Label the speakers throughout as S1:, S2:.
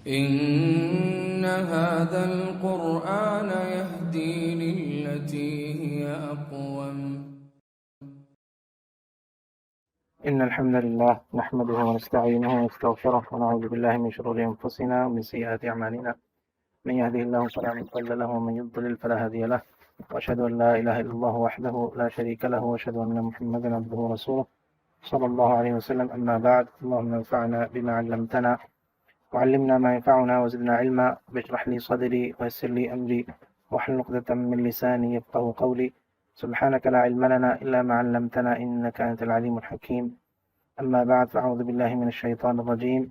S1: إن هذا القرآن يهدي للتي هي أقوم.
S2: إن الحمد لله نحمده ونستعينه ونستغفره ونعوذ بالله من شرور أنفسنا ومن سيئات أعمالنا من يهده الله فلا مضل له ومن يضلل فلا هادي له وأشهد أن لا إله إلا الله وحده لا شريك له وأشهد أن محمدا عبده ورسوله صلى الله عليه وسلم. أما بعد، اللهم انفعنا بما علمتنا وعلمنا ما ينفعنا وزدنا علما واشرح لي صدري ويسر لي أمري واحلل عقدة من لساني يفقهوا قولي. سبحانك لا علم لنا إلا ما علمتنا إنك أنت العليم الحكيم. أما بعد، فأعوذ بالله من الشيطان الرجيم.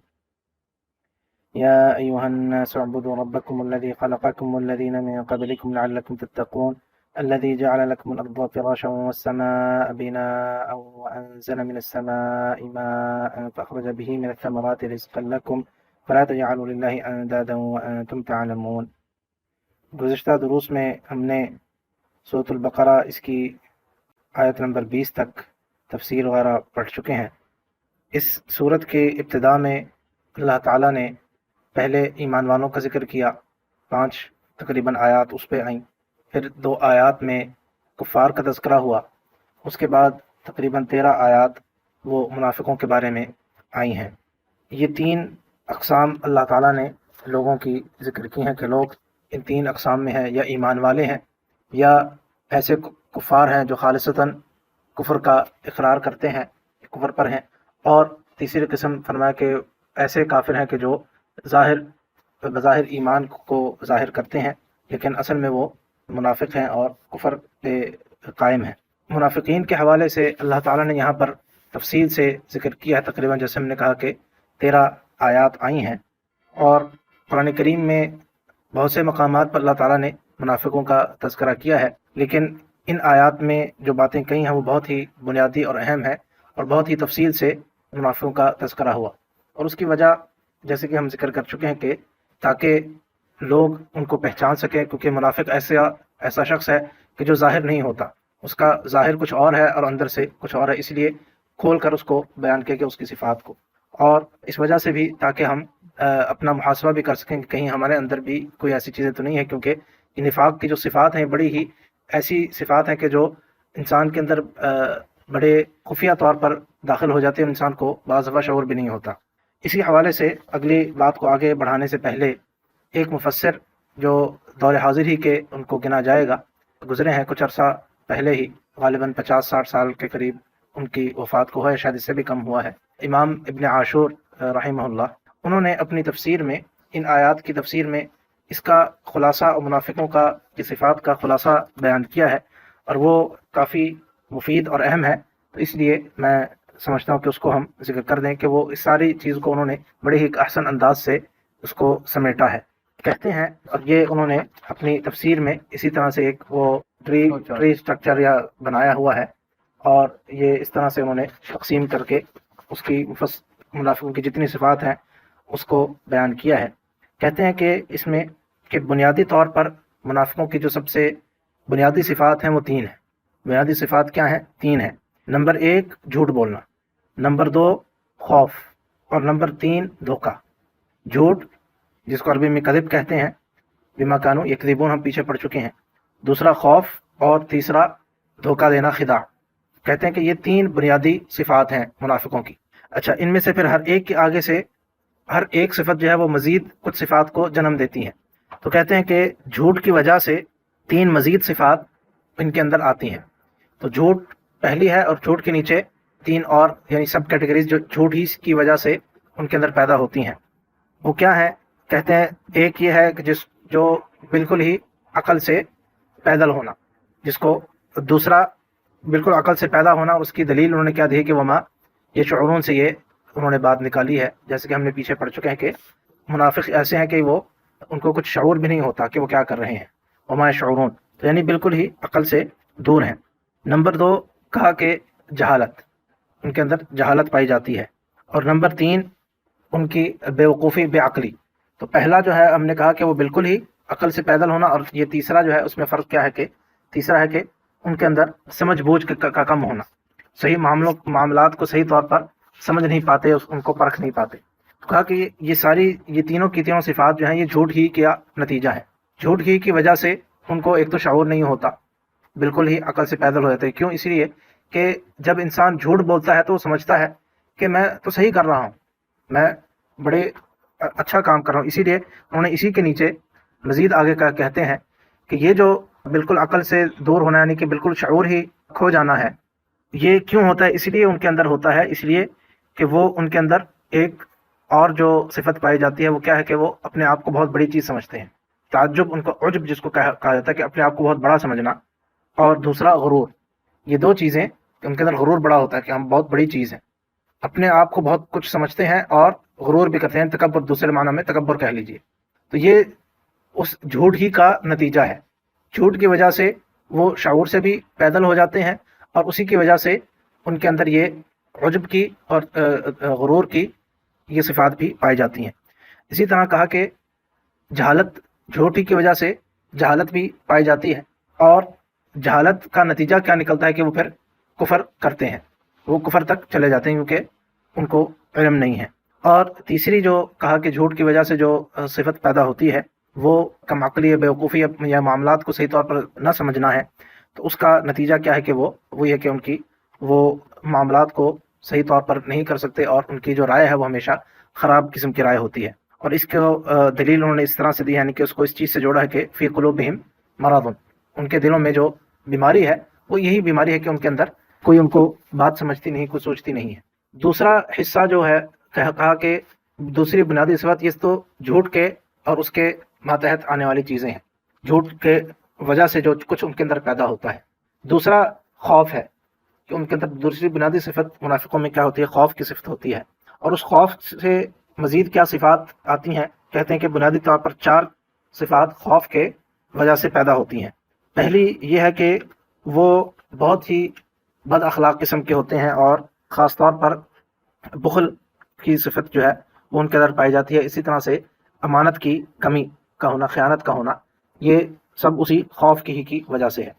S2: يا أيها الناس اعبدوا ربكم الذي خلقكم والذين من قبلكم لعلكم تتقون الذي جعل لكم الأرض فراشا والسماء بناء وأنزل من السماء ماء فأخرج به من الثمرات رزقا لكم فلا تجعلوا لله أندادا وأنتم تعلمون. گزشتہ دروس میں ہم نے سورۃ البقرہ اس کی آیت نمبر 20 تک تفسیر وغیرہ پڑھ چکے ہیں۔ اس سورت کے ابتدا میں اللہ تعالیٰ نے پہلے ایمان والوں کا ذکر کیا، 5 تقریباً آیات اس پہ آئیں، پھر 2 آیات میں کفار کا تذکرہ ہوا، اس کے بعد تقریباً 13 آیات وہ منافقوں کے بارے میں آئی ہیں۔ یہ 3 اقسام اللہ تعالیٰ نے لوگوں کی ذکر کی ہیں کہ لوگ ان 3 اقسام میں ہیں، یا ایمان والے ہیں، یا ایسے کفار ہیں جو خالصتاً کفر کا اقرار کرتے ہیں، کفر پر ہیں، اور تیسری قسم فرمایا کہ ایسے کافر ہیں کہ جو بظاہر ایمان کو ظاہر کرتے ہیں لیکن اصل میں وہ منافق ہیں اور کفر پہ قائم ہیں۔ منافقین کے حوالے سے اللہ تعالیٰ نے یہاں پر تفصیل سے ذکر کیا ہے، تقریباً جیسے ہم نے کہا کہ 13 آیات آئی ہیں، اور قرآن کریم میں بہت سے مقامات پر اللہ تعالیٰ نے منافقوں کا تذکرہ کیا ہے، لیکن ان آیات میں جو باتیں کہی ہیں وہ بہت ہی بنیادی اور اہم ہے، اور بہت ہی تفصیل سے منافقوں کا تذکرہ ہوا، اور اس کی وجہ جیسے کہ ہم ذکر کر چکے ہیں کہ تاکہ لوگ ان کو پہچان سکیں، کیونکہ منافق ایسا شخص ہے کہ جو ظاہر نہیں ہوتا، اس کا ظاہر کچھ اور ہے اور اندر سے کچھ اور ہے، اس لیے کھول کر اس کو بیان کیا کہ اس کی صفات کو، اور اس وجہ سے بھی تاکہ ہم اپنا محاسبہ بھی کر سکیں کہ کہیں ہمارے اندر بھی کوئی ایسی چیزیں تو نہیں ہے، کیونکہ نفاق کی جو صفات ہیں بڑی ہی ایسی صفات ہیں کہ جو انسان کے اندر بڑے خفیہ طور پر داخل ہو جاتے ہیں، انسان کو بعض دفعہ شعور بھی نہیں ہوتا۔ اسی حوالے سے اگلی بات کو آگے بڑھانے سے پہلے ایک مفسر جو دور حاضر ہی کے ان کو گنا جائے گا، گزرے ہیں کچھ عرصہ پہلے ہی، غالباً 50-60 سال کے قریب ان کی وفات کو ہے، شاید اس سے بھی کم ہوا ہے، امام ابن عاشور رحمہ اللہ، انہوں نے اپنی تفسیر میں ان آیات کی تفسیر میں اس کا خلاصہ اور منافقوں کی صفات کا خلاصہ بیان کیا ہے، اور وہ کافی مفید اور اہم ہے، تو اس لیے میں سمجھتا ہوں کہ اس کو ہم ذکر کر دیں کہ وہ اس ساری چیز کو انہوں نے بڑے ہی احسن انداز سے اس کو سمیٹا ہے۔ کہتے ہیں، اور یہ انہوں نے اپنی تفسیر میں اسی طرح سے ایک وہ ٹری سٹرکچر یا بنایا ہوا ہے، اور یہ اس طرح سے انہوں نے تقسیم کر کے اس کی منافقوں کی جتنی صفات ہیں اس کو بیان کیا ہے۔ کہتے ہیں کہ اس میں کہ بنیادی طور پر منافقوں کی جو سب سے بنیادی صفات ہیں وہ 3 ہیں۔ بنیادی صفات کیا ہیں؟ 3 ہیں۔ نمبر 1 جھوٹ بولنا، نمبر 2 خوف، اور نمبر 3 دھوکہ۔ جھوٹ جس کو عربی میں کذب کہتے ہیں، بما کانوا یکذبون، ہم پیچھے پڑھ چکے ہیں۔ دوسرا خوف، اور تیسرا دھوکہ دینا، خداع۔ کہتے ہیں کہ یہ 3 بنیادی صفات ہیں منافقوں کی۔ اچھا، ان میں سے پھر ہر ایک کے آگے سے ہر ایک صفت جو ہے وہ مزید کچھ صفات کو جنم دیتی ہیں، تو کہتے ہیں کہ جھوٹ کی وجہ سے 3 مزید صفات ان کے اندر آتی ہیں۔ تو جھوٹ پہلی ہے، اور جھوٹ کے نیچے 3 اور یعنی سب کیٹیگریز جو جھوٹ ہی کی وجہ سے ان کے اندر پیدا ہوتی ہیں، وہ کیا ہے؟ کہتے ہیں ایک یہ ہے کہ جو بالکل ہی عقل سے پیدل ہونا، جس کو دوسرا بالکل عقل سے پیدا ہونا، اس کی دلیل انہوں نے کیا دی کہ وما یہ شعورون سے یہ انہوں نے بات نکالی ہے، جیسے کہ ہم نے پیچھے پڑھ چکے ہیں کہ منافق ایسے ہیں کہ وہ ان کو کچھ شعور بھی نہیں ہوتا کہ وہ کیا کر رہے ہیں، وما شعورون، تو یعنی بالکل ہی عقل سے دور ہیں۔ نمبر 2 کہا کہ جہالت، ان کے اندر جہالت پائی جاتی ہے، اور نمبر 3 ان کی بے وقوفی، بے عقلی۔ تو پہلا جو ہے ہم نے کہا کہ وہ بالکل ہی عقل سے پیدل ہونا، اور یہ تیسرا جو ہے اس میں فرق کیا ہے کہ تیسرا ہے کہ ان کے اندر سمجھ بوجھ کا کم ہونا، صحیح معاملات کو صحیح طور پر سمجھ نہیں پاتے، ان کو پرکھ نہیں پاتے۔ تو کہا کہ یہ تینوں کی تینوں صفات جو ہیں یہ جھوٹ ہی کا نتیجہ ہے. جھوٹ ہی کی وجہ سے ان کو ایک تو شعور نہیں ہوتا، بالکل ہی عقل سے پیدل ہو جاتے ہیں. کیوں؟ اسی لیے کہ جب انسان جھوٹ بولتا ہے تو وہ سمجھتا ہے کہ میں تو صحیح کر رہا ہوں، میں بڑے اچھا کام کر رہا ہوں. اسی لیے انہوں نے اسی کے نیچے مزید آگے کا کہتے ہیں کہ یہ جو بالکل عقل سے دور ہونا، یعنی کہ بالکل شعور ہی کھو جانا ہے، یہ کیوں ہوتا ہے؟ اس لیے ان کے اندر ہوتا ہے، اس لیے کہ وہ ان کے اندر ایک اور جو صفت پائی جاتی ہے وہ کیا ہے کہ وہ اپنے آپ کو بہت بڑی چیز سمجھتے ہیں. تعجب، ان کو عجب جس کو کہا جاتا ہے کہ اپنے آپ کو بہت بڑا سمجھنا، اور دوسرا غرور. یہ دو چیزیں ان کے اندر غرور بڑا ہوتا ہے کہ ہم بہت بڑی چیز ہیں، اپنے آپ کو بہت کچھ سمجھتے ہیں اور غرور بھی کرتے ہیں، تکبر دوسرے معنی میں تکبر کہہ لیجیے. تو یہ اس جھوٹ ہی کا نتیجہ ہے. جھوٹ کی وجہ سے وہ شعور سے بھی پیدل ہو جاتے ہیں، اور اسی کی وجہ سے ان کے اندر یہ عجب کی اور غرور کی یہ صفات بھی پائی جاتی ہیں. اسی طرح کہا کہ جہالت، جھوٹ ہی کی وجہ سے جہالت بھی پائی جاتی ہے، اور جہالت کا نتیجہ کیا نکلتا ہے کہ وہ پھر کفر کرتے ہیں، وہ کفر تک چلے جاتے ہیں کیونکہ ان کو علم نہیں ہے. اور تیسری جو کہا کہ جھوٹ کی وجہ سے جو صفت پیدا ہوتی ہے وہ کم عقلی یا بیوقوفی یا معاملات کو صحیح طور پر نہ سمجھنا ہے. تو اس کا نتیجہ کیا ہے کہ وہ یہ کہ ان کی وہ معاملات کو صحیح طور پر نہیں کر سکتے، اور ان کی جو رائے ہے وہ ہمیشہ خراب قسم کی رائے ہوتی ہے. اور اس کو دلیل انہوں نے اس طرح سے دی، یعنی کہ اس کو اس چیز سے جوڑا ہے کہ فی قلوبہم مرض، ان کے دلوں میں جو بیماری ہے وہ یہی بیماری ہے کہ ان کے اندر کوئی ان کو بات سمجھتی نہیں، کوئی سوچتی نہیں ہے. دوسرا حصہ جو ہے کہا کہ دوسری بنیادی صفت یہ تو جھوٹ کے اور اس کے ماتحت آنے والی چیزیں ہیں، جھوٹ کے وجہ سے جو کچھ ان کے اندر پیدا ہوتا ہے. دوسرا خوف ہے کہ ان کے اندر دوسری بنیادی صفت منافقوں میں کیا ہوتی ہے؟ خوف کی صفت ہوتی ہے. اور اس خوف سے مزید کیا صفات آتی ہیں؟ کہتے ہیں کہ بنیادی طور پر 4 صفات خوف کے وجہ سے پیدا ہوتی ہیں. پہلی یہ ہے کہ وہ بہت ہی بد اخلاق قسم کے ہوتے ہیں، اور خاص طور پر بخل کی صفت جو ہے وہ ان کے اندر پائی جاتی ہے. اسی طرح سے امانت کی کمی کا ہونا، خیانت کا ہونا، یہ سب اسی خوف کی وجہ سے ہے.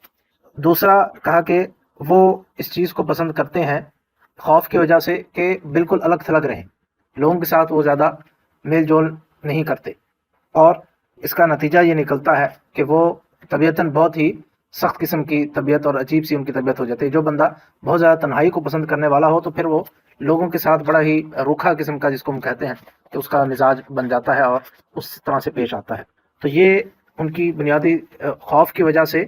S2: دوسرا کہا کہ وہ اس چیز کو پسند کرتے ہیں خوف کی وجہ سے کہ بالکل الگ تھلگ رہیں، لوگوں کے ساتھ وہ زیادہ میل جول نہیں کرتے، اور اس کا نتیجہ یہ نکلتا ہے کہ وہ طبیعتاً بہت ہی سخت قسم کی طبیعت اور عجیب سی ان کی طبیعت ہو جاتی ہے. جو بندہ بہت زیادہ تنہائی کو پسند کرنے والا ہو تو پھر وہ لوگوں کے ساتھ بڑا ہی روکھا قسم کا، جس کو ہم کہتے ہیں کہ اس کا مزاج بن جاتا ہے اور اس طرح سے پیش آتا ہے. تو یہ ان کی بنیادی خوف کی وجہ سے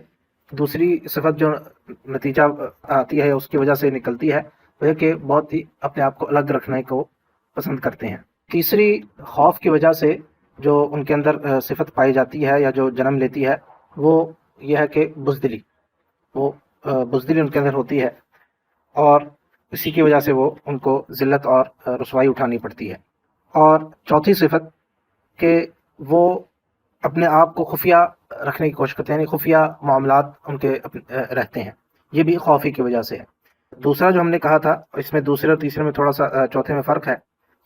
S2: دوسری صفت جو نتیجہ آتی ہے اس کی وجہ سے نکلتی ہے وہ ہے کہ بہت ہی اپنے آپ کو الگ رکھنے کو پسند کرتے ہیں. تیسری خوف کی وجہ سے جو ان کے اندر صفت پائی جاتی ہے یا جو جنم لیتی ہے وہ یہ ہے کہ بزدلی، وہ بزدلی ان کے اندر ہوتی ہے، اور اسی کی وجہ سے وہ ان کو ذلت اور رسوائی اٹھانی پڑتی ہے. اور چوتھی صفت کہ وہ اپنے آپ کو خفیہ رکھنے کی کوشش کرتے ہیں، یعنی خفیہ معاملات ان کے رہتے ہیں، یہ بھی خوفی کی وجہ سے ہے. دوسرا جو ہم نے کہا تھا، اس میں دوسرے اور تیسرے میں تھوڑا سا چوتھے میں فرق ہے.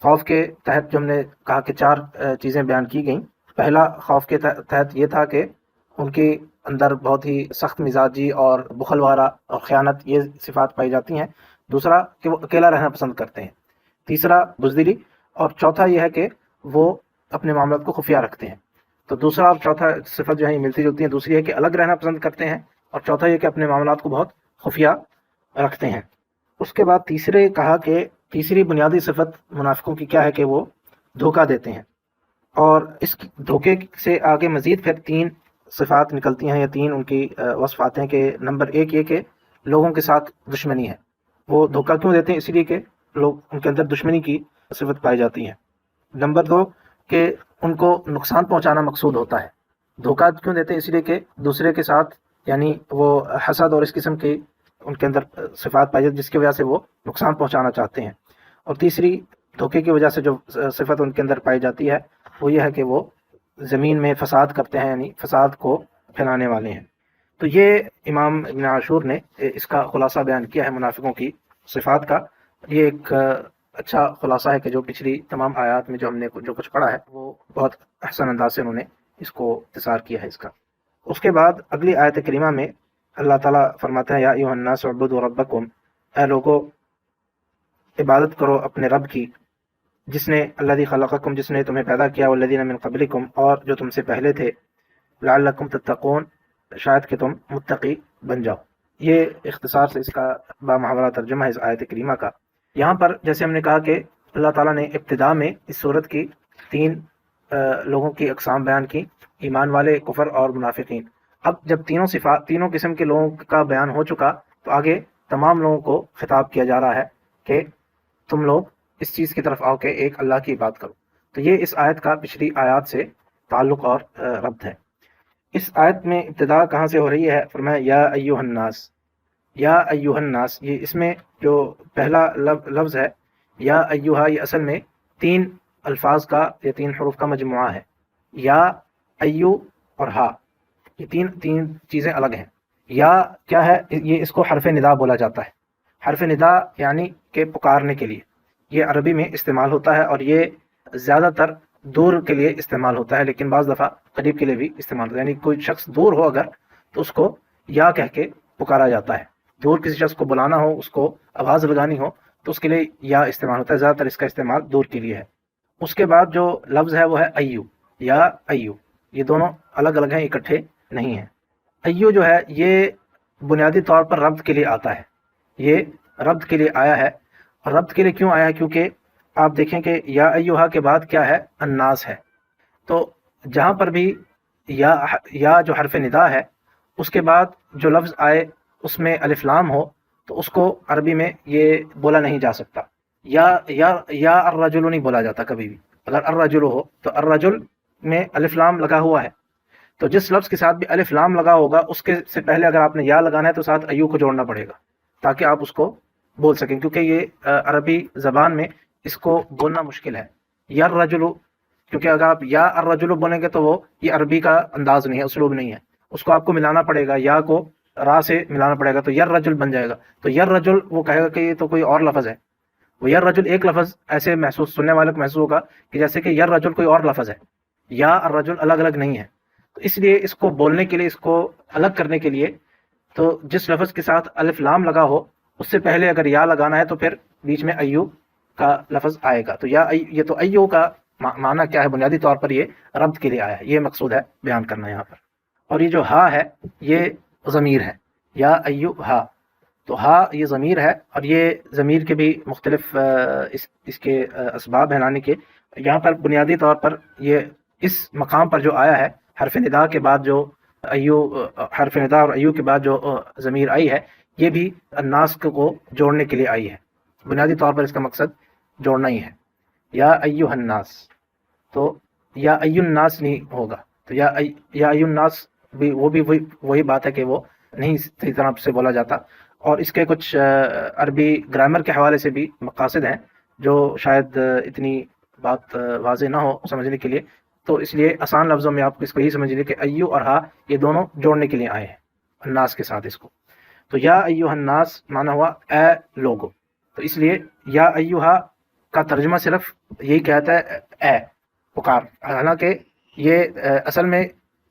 S2: خوف کے تحت جو ہم نے کہا کہ 4 چیزیں بیان کی گئیں. پہلا خوف کے تحت یہ تھا کہ ان کے اندر بہت ہی سخت مزاجی اور بخل وارہ اور خیانت، یہ صفات پائی جاتی ہیں. دوسرا کہ وہ اکیلا رہنا پسند کرتے ہیں. تیسرا بزدلی. اور چوتھا یہ ہے کہ وہ اپنے معاملات کو خفیہ رکھتے ہیں. تو دوسرا اور چوتھا صفت جو ہے ملتی جلتی ہیں. دوسری ہے کہ الگ رہنا پسند کرتے ہیں، اور چوتھا یہ کہ اپنے معاملات کو بہت خفیہ رکھتے ہیں. اس کے بعد تیسرے کہا کہ تیسری بنیادی صفت منافقوں کی کیا ہے کہ وہ دھوکہ دیتے ہیں. اور اس دھوکے سے آگے مزید پھر 3 صفات نکلتی ہیں یا 3 ان کی وصف آتے ہیں. کہ نمبر 1 یہ کہ لوگوں کے ساتھ دشمنی ہے. وہ دھوکہ کیوں دیتے ہیں؟ اس لیے کہ لوگ ان کے اندر دشمنی کی صفت پائی جاتی ہے. نمبر 2 کہ ان کو نقصان پہنچانا مقصود ہوتا ہے. دھوکہ کیوں دیتے ہیں؟ اس لیے کہ دوسرے کے ساتھ یعنی وہ حسد اور اس قسم کی ان کے اندر صفات پائی جاتی جس کی وجہ سے وہ نقصان پہنچانا چاہتے ہیں. اور تیسری دھوکے کی وجہ سے جو صفت ان کے اندر پائی جاتی ہے وہ یہ ہے کہ وہ زمین میں فساد کرتے ہیں، یعنی فساد کو پھیلانے والے ہیں. تو یہ امام ابن عاشور نے اس کا خلاصہ بیان کیا ہے منافقوں کی صفات کا. یہ ایک اچھا خلاصہ ہے کہ جو پچھلی تمام آیات میں جو ہم نے جو کچھ پڑھا ہے وہ بہت احسن انداز سے انہوں نے اس کو اختصار کیا ہے اس کا. اس کے بعد اگلی آیت کریمہ میں اللہ تعالیٰ فرماتا ہے یا ایھا الناس اعبدوا ربکم، اے لوگو عبادت کرو اپنے رب کی. جس نے الذی خلقکم، جس نے تمہیں پیدا کیا، والذین من قبلکم، اور جو تم سے پہلے تھے، لعلکم تتقون، شاید کہ تم متقی بن جاؤ۔ یہ اختصار سے اس کا بامحاورہ ترجمہ ہے اس آیت کریمہ کا۔ یہاں پر جیسے ہم نے کہا کہ اللہ تعالیٰ نے ابتدا میں اس صورت کی 3 لوگوں کی اقسام بیان کی، ایمان والے، کفر اور منافقین۔ اب جب تینوں قسم کے لوگوں کا بیان ہو چکا تو آگے تمام لوگوں کو خطاب کیا جا رہا ہے کہ تم لوگ اس چیز کی طرف آؤ کہ ایک اللہ کی عبادت کرو۔ تو یہ اس آیت کا پچھلی آیات سے تعلق اور ربط ہے۔ اس آیت میں ابتدا کہاں سے ہو رہی ہے؟ فرمایا یا ایھا الناس، یا ایھا الناس، یہ اس میں جو پہلا لفظ ہے یا ایھا، یہ اصل میں 3 الفاظ کا یا 3 حروف کا مجموعہ ہے۔ یا، ایو اور ہا، یہ تین چیزیں الگ ہیں۔ یا کیا ہے؟ یہ اس کو حرف ندا بولا جاتا ہے۔ حرف ندا یعنی کہ پکارنے کے لیے، یہ عربی میں استعمال ہوتا ہے، اور یہ زیادہ تر دور کے لیے استعمال ہوتا ہے، لیکن بعض دفعہ قریب کے لیے بھی استعمال ہوتا ہے۔ یعنی کوئی شخص دور ہو اگر تو اس کو یا کہہ کے پکارا جاتا ہے۔ دور کسی شخص کو بلانا ہو، اس کو آواز لگانی ہو تو اس کے لیے یا استعمال ہوتا ہے، زیادہ تر اس کا استعمال دور کے لیے ہے۔ اس کے بعد جو لفظ ہے وہ ہے ایو، یا ایو، یہ دونوں الگ الگ ہیں، اکٹھے نہیں ہیں۔ ایو جو ہے یہ بنیادی طور پر ربط کے لیے آتا ہے، یہ ربط کے لیے آیا ہے۔ اور ربط کے لیے کیوں آیا ہے؟ کیونکہ آپ دیکھیں کہ یا ایوہا کے بعد کیا ہے؟ الناس ہے۔ تو جہاں پر بھی یا جو حرف ندا ہے اس کے بعد جو لفظ آئے اس میں الف لام ہو تو اس کو عربی میں یہ بولا نہیں جا سکتا۔ یا الرجل نہیں بولا جاتا کبھی بھی۔ اگر الرجل ہو تو الرجل میں الف لام لگا ہوا ہے، تو جس لفظ کے ساتھ بھی الف لام لگا ہوگا اس کے سے پہلے اگر آپ نے یا لگانا ہے تو ساتھ ایو کو جوڑنا پڑے گا تاکہ آپ اس کو بول سکیں، کیونکہ یہ عربی زبان میں اس کو بولنا مشکل ہے۔ یا الرجل، کیونکہ اگر آپ یا الرجل بولیں گے تو وہ یہ عربی کا انداز نہیں ہے، اسلوب نہیں ہے، اس کو آپ کو ملانا پڑے گا، یا کو را سے ملانا پڑے گا تو یا الرجل بن جائے گا۔ تو یا الرجل وہ کہے گا کہ یہ تو کوئی اور لفظ ہے۔ وہ یا الرجل ایک لفظ ایسے محسوس، سننے والے کو محسوس ہوگا کہ جیسے کہ یا الرجل کوئی اور لفظ ہے، یا الرجل الگ الگ نہیں ہے۔ تو اس لیے اس کو بولنے کے لیے، اس کو الگ کرنے کے لیے، تو جس لفظ کے ساتھ الف لام لگا ہو اس سے پہلے اگر یا لگانا ہے تو پھر بیچ میں ایو کا لفظ آئے گا۔ تو یہ تو ایو کا معنی کیا ہے؟ بنیادی طور پر یہ ربط کے لیے آیا ہے، یہ مقصود ہے بیان کرنا یہاں پر۔ اور یہ جو ہا ہے یہ ضمیر ہے، یا ایو ہا، تو ہا یہ ضمیر ہے، اور یہ ضمیر کے بھی مختلف اس کے اسباب ہیں لانے کے۔ یہاں پر بنیادی طور پر یہ اس مقام پر جو آیا ہے، حرف ندا کے بعد جو ایو، حرف ندا اور ایو کے بعد جو ضمیر آئی ہے، یہ بھی الناس کو جوڑنے کے لیے آئی ہے۔ بنیادی طور پر اس کا مقصد جوڑنا ہی ہے، یا ایھا الناس۔ تو یا ایھا الناس نہیں ہوگا، تو یا ایھا الناس بھی وہی بات ہے کہ وہ نہیں صحیح طرح سے بولا جاتا۔ اور اس کے کچھ عربی گرامر کے حوالے سے بھی مقاصد ہیں جو شاید اتنی بات واضح نہ ہو سمجھنے کے لیے، تو اس لیے آسان لفظوں میں آپ اس کو یہی سمجھ لیجیے کہ ایو اور ہا یہ دونوں جوڑنے کے لیے آئے ہیں الناس کے ساتھ اس کو۔ تو یا ایھا الناس معنی ہوا اے لوگو، تو اس لیے یا ایھا کا ترجمہ صرف یہی کہتا ہے اے، پکار، حالانکہ یہ اصل میں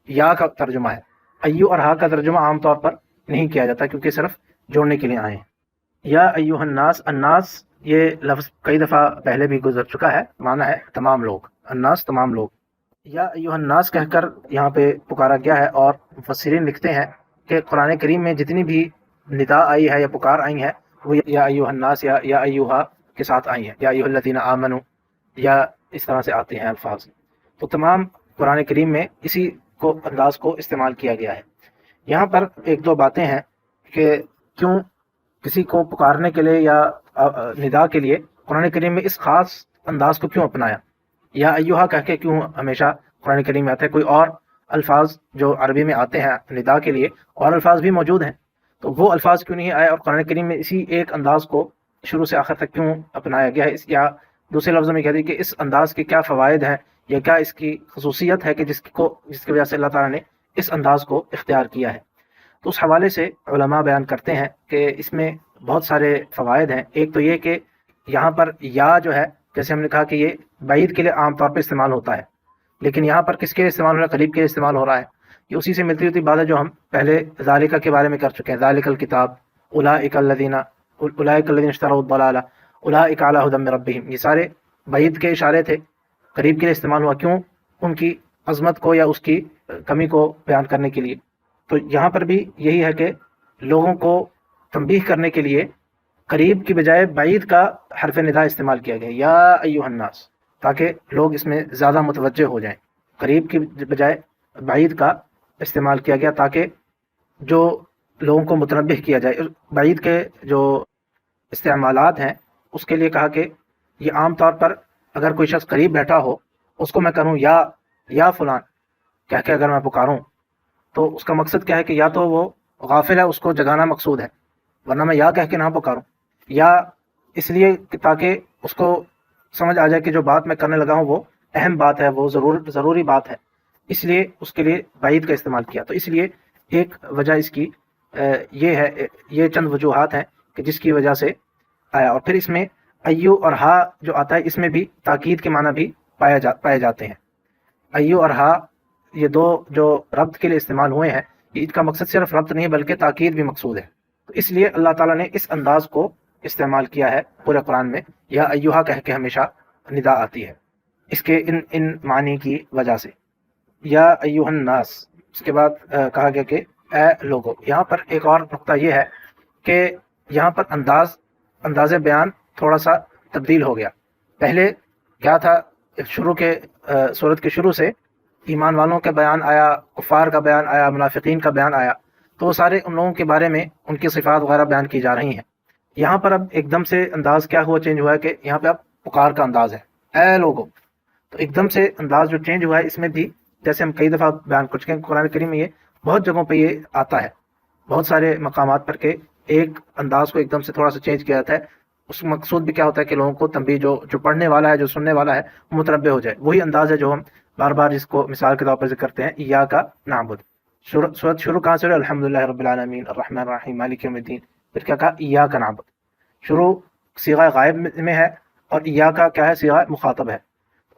S2: یا کا ترجمہ ہے۔ ایو اور ہا کا ترجمہ عام طور پر نہیں کیا جاتا کیونکہ صرف جوڑنے کے لیے آئے ہیں۔ یا ایھا الناس، الناس یہ لفظ کئی دفعہ پہلے بھی گزر چکا ہے، معنی ہے تمام لوگ، الناس تمام لوگ۔ یا ایھا الناس کہہ کر یہاں پہ پکارا گیا ہے، اور مفسرین لکھتے ہیں کہ قرآن کریم میں جتنی بھی ندا آئی ہے یا پکار آئی ہے وہ یا ایھا الناس یا ایھا کے ساتھ آئی ہیں، یا ایھا الذین آمنوا، یا اس طرح سے آتے ہیں الفاظ۔ تو تمام قرآن کریم میں اسی کو انداز کو استعمال کیا گیا ہے۔ یہاں پر ایک دو باتیں ہیں کہ کیوں کسی کو پکارنے کے لیے یا ندا کے لیے قرآن کریم میں اس خاص انداز کو کیوں اپنایا، یا ایھا کہہ کے کیوں ہمیشہ قرآن کریم میں آتا ہے۔ کوئی اور الفاظ جو عربی میں آتے ہیں ندا کے لیے اور الفاظ بھی موجود ہیں، تو وہ الفاظ کیوں نہیں آئے اور قرآن کریم میں اسی ایک انداز کو شروع سے آخر تک کیوں اپنایا گیا ہے؟ یا دوسرے لفظوں میں کہہ دیں کہ اس انداز کے کیا فوائد ہیں یا کیا اس کی خصوصیت ہے کہ جس کی وجہ سے اللہ تعالیٰ نے اس انداز کو اختیار کیا ہے۔ تو اس حوالے سے علماء بیان کرتے ہیں کہ اس میں بہت سارے فوائد ہیں۔ ایک تو یہ کہ یہاں پر یا جو ہے، جیسے ہم نے کہا کہ یہ بعید کے لیے عام طور پہ استعمال ہوتا ہے، لیکن یہاں پر کس کے لیے استعمال ہو رہا ہے؟ قریب کے لیے استعمال ہو رہا ہے۔ یہ اسی سے ملتی ہوتی بات ہے جو ہم پہلے ذالک کے بارے میں کر چکے ہیں، ذالک الکتاب، اولئک الذین اشتروا الضلالہ اولئک علی ھدی من ربہم، یہ سارے بعید کے اشارے تھے، قریب کے لیے استعمال ہوا، کیوں؟ ان کی عظمت کو یا اس کی کمی کو بیان کرنے کے لیے۔ تو یہاں پر بھی یہی ہے کہ لوگوں کو تنبیہ کرنے کے لیے قریب کی بجائے بعید کا حرف ندا استعمال کیا گیا، یا ایھا الناس، تاکہ لوگ اس میں زیادہ متوجہ ہو جائیں۔ قریب کی بجائے بعید کا استعمال کیا گیا تاکہ جو لوگوں کو متنبہ کیا جائے۔ بعید کے جو استعمالات ہیں اس کے لیے کہا کہ یہ عام طور پر اگر کوئی شخص قریب بیٹھا ہو، اس کو میں کہوں یا فلان کہہ کے اگر میں پکاروں، تو اس کا مقصد کیا ہے کہ یا تو وہ غافل ہے، اس کو جگانا مقصود ہے، ورنہ میں یا کہہ کے نہ پکاروں، یا اس لیے کہ تاکہ اس کو سمجھ آ جائے کہ جو بات میں کرنے لگا ہوں وہ اہم بات ہے، وہ ضروری بات ہے، اس لیے اس کے لیے بعید کا استعمال کیا۔ تو اس لیے ایک وجہ اس کی یہ ہے، یہ چند وجوہات ہیں کہ جس کی وجہ سے آیا۔ اور پھر اس میں ایو اور ہا جو آتا ہے، اس میں بھی تاکید کے معنی بھی پائے جاتے ہیں۔ ایو اور ہا یہ دو جو ربط کے لیے استعمال ہوئے ہیں، ان کا مقصد صرف ربط نہیں بلکہ تاکید بھی مقصود ہے۔ تو اس لیے اللہ تعالیٰ نے اس انداز کو استعمال کیا ہے پورے قرآن میں، یا ایوہا کہہ کے ہمیشہ ندا آتی ہے اس کے ان معنی کی وجہ سے، یا ایوہ الناس۔ اس کے بعد کہا گیا کہ اے لوگو۔ یہاں پر ایک اور نقطہ یہ ہے کہ یہاں پر انداز بیان تھوڑا سا تبدیل ہو گیا۔ پہلے کیا تھا، شروع کے سورت کے شروع سے ایمان والوں کا بیان آیا، کفار کا بیان آیا، منافقین کا بیان آیا، تو وہ سارے ان لوگوں کے بارے میں ان کی صفات وغیرہ بیان کی جا رہی ہیں۔ یہاں پر اب ایک دم سے انداز کیا ہوا، چینج ہوا ہے کہ یہاں پہ اب پکار کا انداز ہے، اے لوگو۔ تو ایک دم سے انداز جو چینج ہوا ہے، اس میں بھی جیسے ہم کئی دفعہ بیان کر چکے ہیں، قرآن کریم میں یہ بہت جگہوں پہ یہ آتا ہے، بہت سارے مقامات پر کہ ایک انداز کو ایک دم سے تھوڑا سا چینج کیا جاتا ہے۔ اس مقصود بھی کیا ہوتا ہے کہ لوگوں کو تنبیہ، جو پڑھنے والا ہے، جو سننے والا ہے، وہ متنبہ ہو جائے۔ وہی انداز ہے جو ہم بار بار جس کو مثال کے طور پر ذکر کرتے ہیں، ایاک نعبد۔ سورت شروع کہاں سے؟ الحمدللہ رب العالمین الرحمن الرحیم مالک یوم الدین۔ پھر کیا کہا؟ ایاک نعبد۔ شروع صیغہ غائب میں ہے، اور ایاک کیا ہے؟ صیغہ مخاطب ہے۔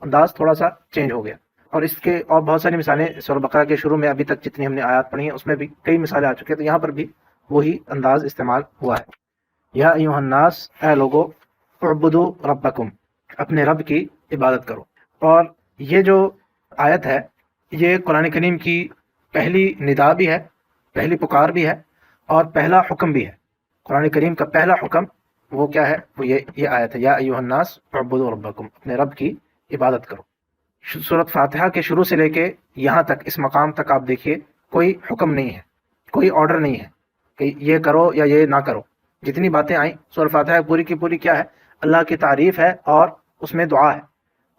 S2: انداز تھوڑا سا چینج ہو گیا۔ اور اس کے اور بہت ساری مثالیں سورہ بقرہ کے شروع میں ابھی تک جتنی ہم نے آیات پڑھی ہیں اس میں بھی کئی مثالیں آ چکی ہیں، تو یہاں پر بھی وہی انداز استعمال ہوا ہے۔ یا ایھا الناس، اے لوگو، اعبدوا ربکم، اپنے رب کی عبادت کرو۔ اور یہ جو آیت ہے یہ قرآن کریم کی پہلی ندا بھی ہے، پہلی پکار بھی ہے، اور پہلا حکم بھی ہے۔ قرآن کریم کا پہلا حکم وہ کیا ہے؟ وہ یہ آیت ہے، یا ایھا الناس اعبدوا ربکم، اپنے رب کی عبادت کرو۔ سورۃ فاتحہ کے شروع سے لے کے یہاں تک، اس مقام تک آپ دیکھیے کوئی حکم نہیں ہے، کوئی آرڈر نہیں ہے کہ یہ کرو یا یہ نہ کرو۔ جتنی باتیں آئیں سورۃ فاتحہ پوری کی پوری کیا ہے؟ اللہ کی تعریف ہے اور اس میں دعا ہے۔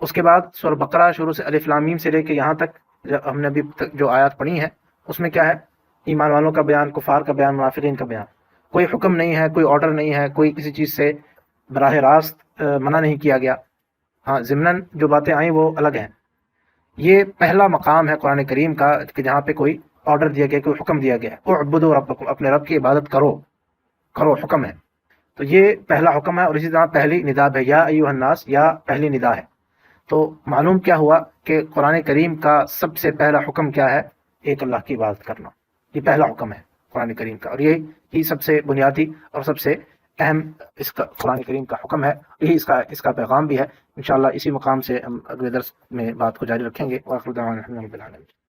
S2: اس کے بعد سورۃ بقرہ شروع سے الف لام میم سے لے کے یہاں تک ہم نے ابھی تک جو آیات پڑھی ہیں، اس میں کیا ہے؟ ایمان والوں کا بیان، کفار کا بیان، منافقین کا بیان۔ کوئی حکم نہیں ہے، کوئی آرڈر نہیں ہے، کوئی کسی چیز سے براہ راست منع نہیں کیا گیا۔ ہاں، ضمناً جو باتیں آئیں وہ الگ ہیں۔ یہ پہلا مقام ہے قرآن کریم کا کہ جہاں پہ کوئی آرڈر دیا گیا، کوئی حکم دیا گیا ہے، اعبدوا ربکم، اپنے رب کی عبادت کرو، حکم ہے۔ تو یہ پہلا حکم ہے، اور اسی طرح پہلی ندا ہے، یا ایھا الناس، یا پہلی ندا ہے۔ تو معلوم کیا ہوا کہ قرآن کریم کا سب سے پہلا حکم کیا ہے؟ ایک اللہ کی عبادت کرنا۔ یہ پہلا حکم ہے قرآن کریم کا، اور یہی سب سے بنیادی اور سب سے اہم اس کا قرآن کریم کا حکم ہے، یہی اس کا پیغام بھی ہے۔ انشاءاللہ اسی مقام سے ہم اگلے درس میں بات کو جاری رکھیں گے۔ وآخر دعوانا الحمد للہ رب العالمین۔